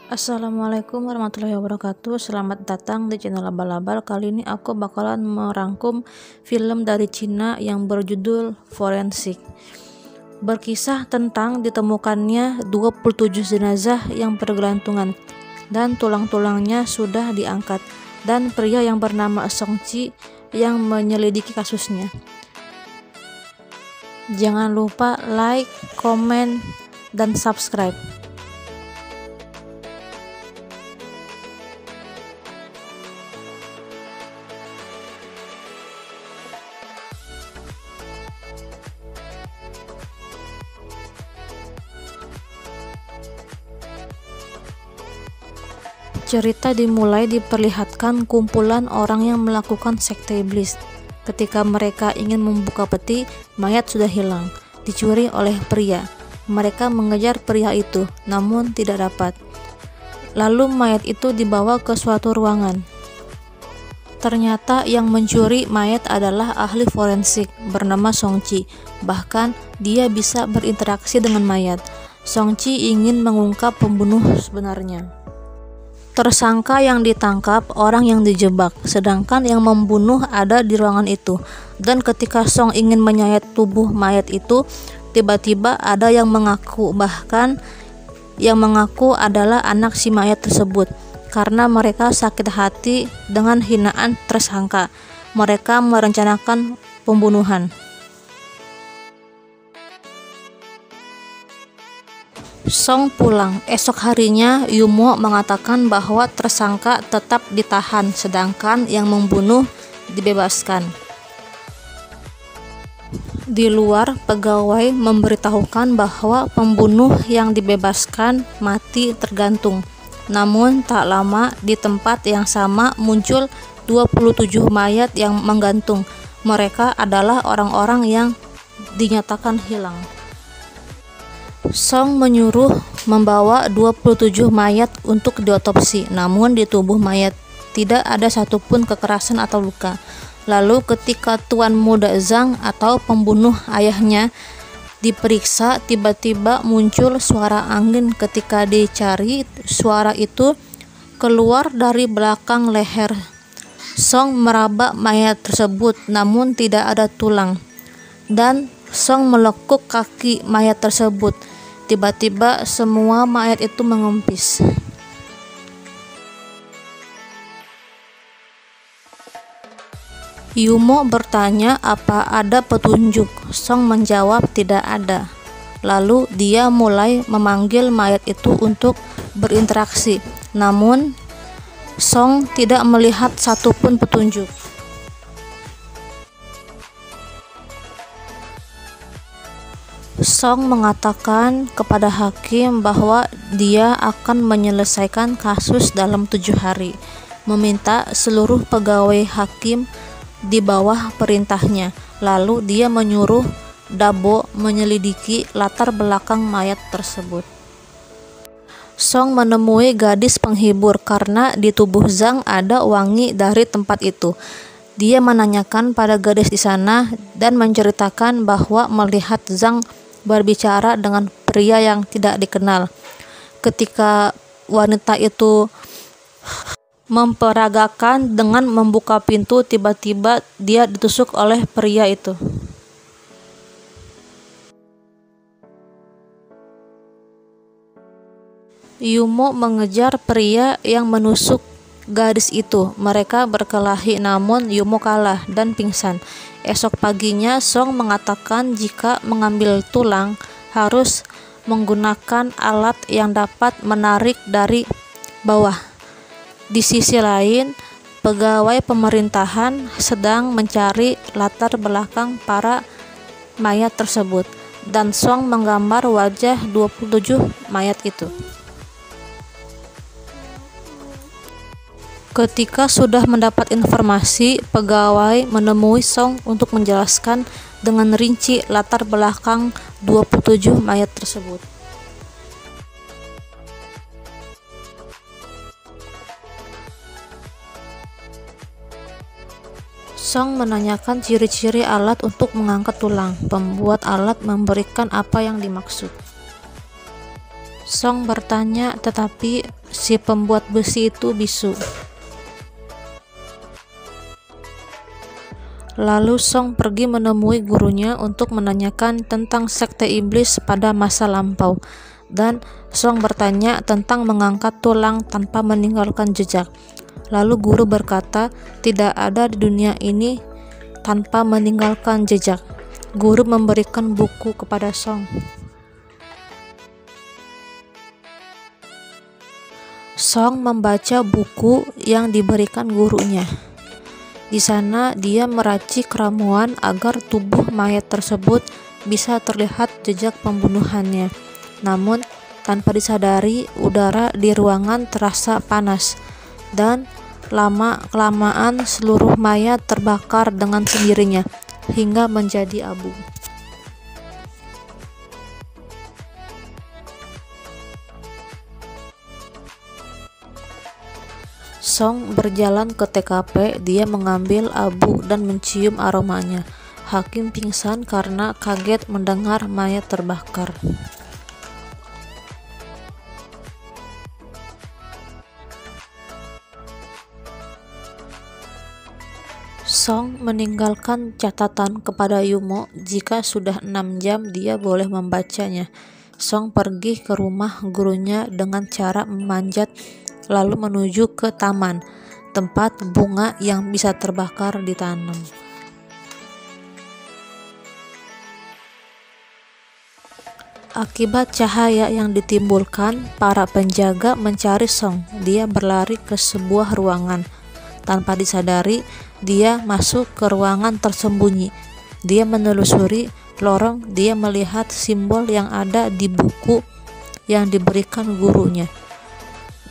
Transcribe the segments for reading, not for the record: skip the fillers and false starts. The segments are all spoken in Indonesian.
Assalamualaikum warahmatullahi wabarakatuh. Selamat datang di channel Abal-Abal. Kali ini aku bakalan merangkum film dari Cina yang berjudul Forensik. Berkisah tentang ditemukannya 27 jenazah yang bergelantungan dan tulang-tulangnya sudah diangkat, dan pria yang bernama Song Qi yang menyelidiki kasusnya. Jangan lupa like, komen, dan subscribe. Cerita dimulai diperlihatkan kumpulan orang yang melakukan sekte iblis. Ketika mereka ingin membuka peti, mayat sudah hilang, dicuri oleh pria. Mereka mengejar pria itu, namun tidak dapat. Lalu mayat itu dibawa ke suatu ruangan. Ternyata yang mencuri mayat adalah ahli forensik bernama Song Qi. Bahkan dia bisa berinteraksi dengan mayat. Song Qi ingin mengungkap pembunuh sebenarnya. Tersangka yang ditangkap orang yang dijebak, sedangkan yang membunuh ada di ruangan itu. Dan ketika Song ingin menyayat tubuh mayat itu, tiba-tiba ada yang mengaku, bahkan yang mengaku adalah anak si mayat tersebut. Karena mereka sakit hati dengan hinaan tersangka, mereka merencanakan pembunuhan. Song pulang. Esok harinya, Yumo mengatakan bahwa tersangka tetap ditahan, sedangkan yang membunuh dibebaskan. Di luar, pegawai memberitahukan bahwa pembunuh yang dibebaskan mati tergantung. Namun tak lama di tempat yang sama muncul 27 mayat yang menggantung. Mereka adalah orang-orang yang dinyatakan hilang. Song menyuruh membawa 27 mayat untuk diotopsi, namun di tubuh mayat tidak ada satupun kekerasan atau luka. Lalu ketika Tuan Muda Zhang atau pembunuh ayahnya diperiksa, tiba-tiba muncul suara angin. Ketika dicari, suara itu keluar dari belakang leher. Song meraba mayat tersebut, namun tidak ada tulang. Dan Song melekuk kaki mayat tersebut. Tiba-tiba semua mayat itu mengempis. Yumo bertanya apa ada petunjuk. Song menjawab tidak ada. Lalu dia mulai memanggil mayat itu untuk berinteraksi. Namun Song tidak melihat satupun petunjuk. Song mengatakan kepada hakim bahwa dia akan menyelesaikan kasus dalam 7 hari, meminta seluruh pegawai hakim di bawah perintahnya. Lalu dia menyuruh Dabo menyelidiki latar belakang mayat tersebut. Song menemui gadis penghibur karena di tubuh Zhang ada wangi dari tempat itu. Dia menanyakan pada gadis di sana dan menceritakan bahwa melihat Zhang berbicara dengan pria yang tidak dikenal. Ketika wanita itu memperagakan dengan membuka pintu, tiba-tiba dia ditusuk oleh pria itu. Yumo mengejar pria yang menusuk gadis itu. Mereka berkelahi, namun Yumo kalah dan pingsan. Esok paginya Song mengatakan jika mengambil tulang harus menggunakan alat yang dapat menarik dari bawah. Di sisi lain, pegawai pemerintahan sedang mencari latar belakang para mayat tersebut, dan Song menggambar wajah 27 mayat itu. Ketika sudah mendapat informasi, pegawai menemui Song untuk menjelaskan dengan rinci latar belakang 27 mayat tersebut. Song menanyakan ciri-ciri alat untuk mengangkat tulang. Pembuat alat memberikan apa yang dimaksud. Song bertanya, tetapi si pembuat besi itu bisu. Lalu Song pergi menemui gurunya untuk menanyakan tentang sekte iblis pada masa lampau, dan Song bertanya tentang mengangkat tulang tanpa meninggalkan jejak. Lalu guru berkata, tidak ada di dunia ini tanpa meninggalkan jejak. Guru memberikan buku kepada Song. Song membaca buku yang diberikan gurunya. Di sana dia meracik ramuan agar tubuh mayat tersebut bisa terlihat jejak pembunuhannya. Namun tanpa disadari, udara di ruangan terasa panas, dan lama-kelamaan seluruh mayat terbakar dengan sendirinya hingga menjadi abu. Song berjalan ke TKP. Dia mengambil abu dan mencium aromanya. Hakim pingsan karena kaget mendengar mayat terbakar. Song meninggalkan catatan kepada Yumo. Jika sudah 6 jam dia boleh membacanya. Song pergi ke rumah gurunya dengan cara memanjat, lalu menuju ke taman, tempat bunga yang bisa terbakar ditanam. Akibat cahaya yang ditimbulkan, para penjaga mencari Song. Dia berlari ke sebuah ruangan. Tanpa disadari, dia masuk ke ruangan tersembunyi. Dia menelusuri lorong. Dia melihat simbol yang ada di buku yang diberikan gurunya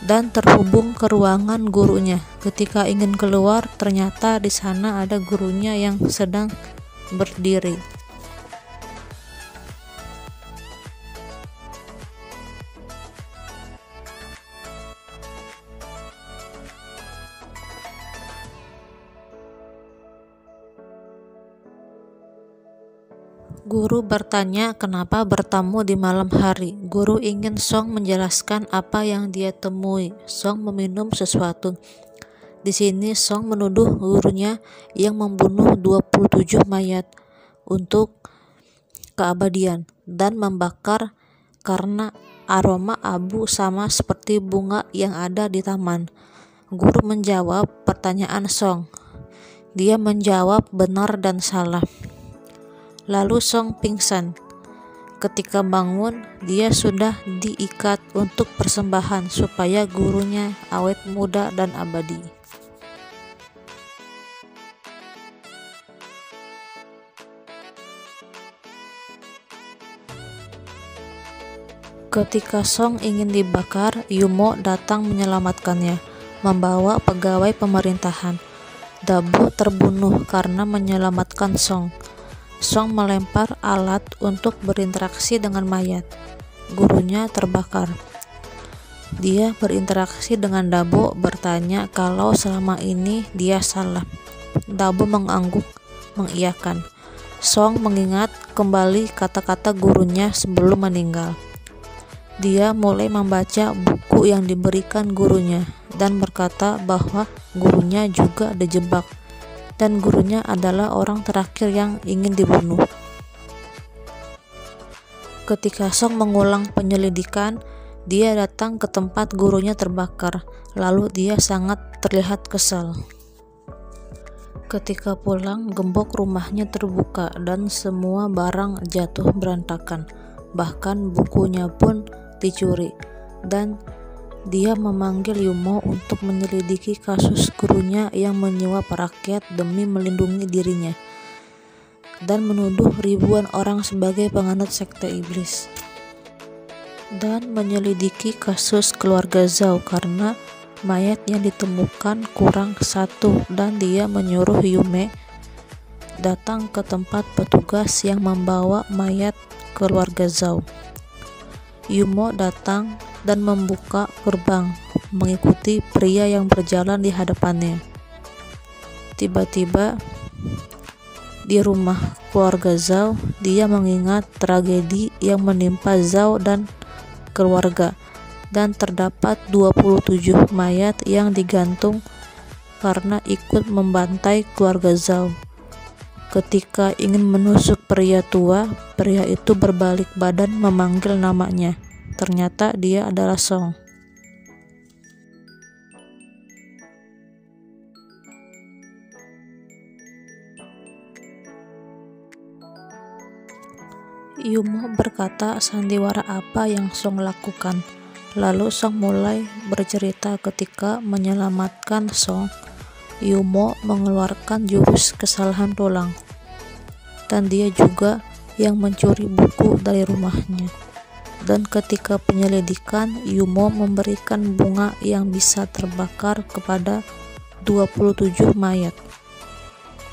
dan terhubung ke ruangan gurunya. Ketika ingin keluar, ternyata di sana ada gurunya yang sedang berdiri. Guru bertanya kenapa bertamu di malam hari. Guru ingin Song menjelaskan apa yang dia temui. Song meminum sesuatu. Di sini Song menuduh gurunya yang membunuh 27 mayat untuk keabadian dan membakar karena aroma abu sama seperti bunga yang ada di taman. Guru menjawab pertanyaan Song. Dia menjawab benar dan salah. Lalu Song pingsan. Ketika bangun, dia sudah diikat untuk persembahan supaya gurunya awet muda dan abadi. Ketika Song ingin dibakar, Yumo datang menyelamatkannya, membawa pegawai pemerintahan. Dabu terbunuh karena menyelamatkan Song. Song melempar alat untuk berinteraksi dengan mayat. Gurunya terbakar. Dia berinteraksi dengan Dabo, bertanya kalau selama ini dia salah. Dabo mengangguk, mengiyakan. Song mengingat kembali kata-kata gurunya sebelum meninggal. Dia mulai membaca buku yang diberikan gurunya dan berkata bahwa gurunya juga dijebak, dan gurunya adalah orang terakhir yang ingin dibunuh. Ketika Song mengulang penyelidikan, dia datang ke tempat gurunya terbakar, lalu dia sangat terlihat kesal. Ketika pulang, gembok rumahnya terbuka dan semua barang jatuh berantakan, bahkan bukunya pun dicuri, dan dia memanggil Yumo untuk menyelidiki kasus gurunya yang menyuap rakyat demi melindungi dirinya, dan menuduh ribuan orang sebagai penganut sekte iblis, dan menyelidiki kasus keluarga Zhao karena mayat yang ditemukan kurang satu, dan dia menyuruh Yume datang ke tempat petugas yang membawa mayat keluarga Zhao. Yumo datang dan membuka gerbang, mengikuti pria yang berjalan di hadapannya. Tiba-tiba di rumah keluarga Zhao, dia mengingat tragedi yang menimpa Zhao dan keluarga, dan terdapat 27 mayat yang digantung karena ikut membantai keluarga Zhao. Ketika ingin menusuk pria tua, pria itu berbalik badan memanggil namanya. Ternyata dia adalah Song. Yumo berkata sandiwara apa yang Song lakukan. Lalu Song mulai bercerita ketika menyelamatkan Song. Yumo mengeluarkan jurus kesalahan tulang, dan dia juga yang mencuri buku dari rumahnya. Dan ketika penyelidikan, Yumo memberikan bunga yang bisa terbakar kepada 27 mayat.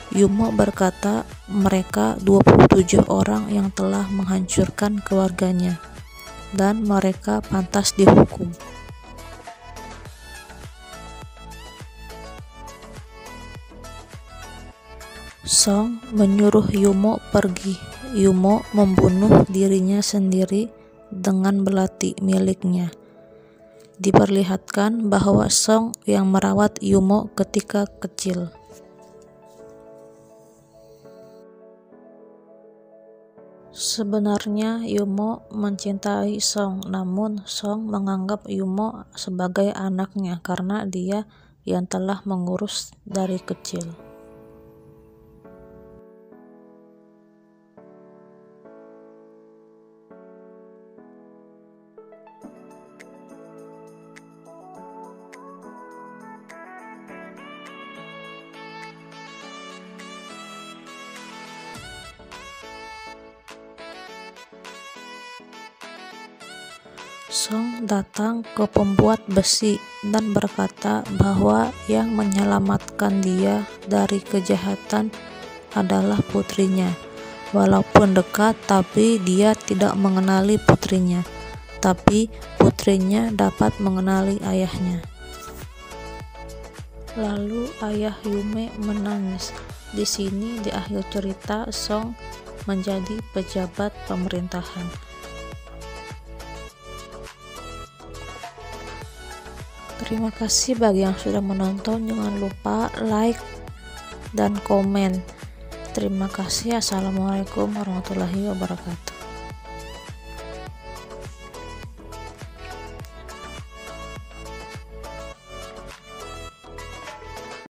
Yumo berkata mereka 27 orang yang telah menghancurkan keluarganya, dan mereka pantas dihukum. Song menyuruh Yumo pergi. Yumo membunuh dirinya sendiri dengan belati miliknya. Diperlihatkan bahwa Song yang merawat Yumo ketika kecil. Sebenarnya Yumo mencintai Song, namun Song menganggap Yumo sebagai anaknya karena dia yang telah mengurus dari kecil. Song datang ke pembuat besi dan berkata bahwa yang menyelamatkan dia dari kejahatan adalah putrinya. Walaupun dekat, tapi dia tidak mengenali putrinya. Tapi putrinya dapat mengenali ayahnya. Lalu ayah Yume menangis. Di sini di akhir cerita Song menjadi pejabat pemerintahan. Terima kasih bagi yang sudah menonton. Jangan lupa like dan komen. Terima kasih. Assalamualaikum warahmatullahi wabarakatuh.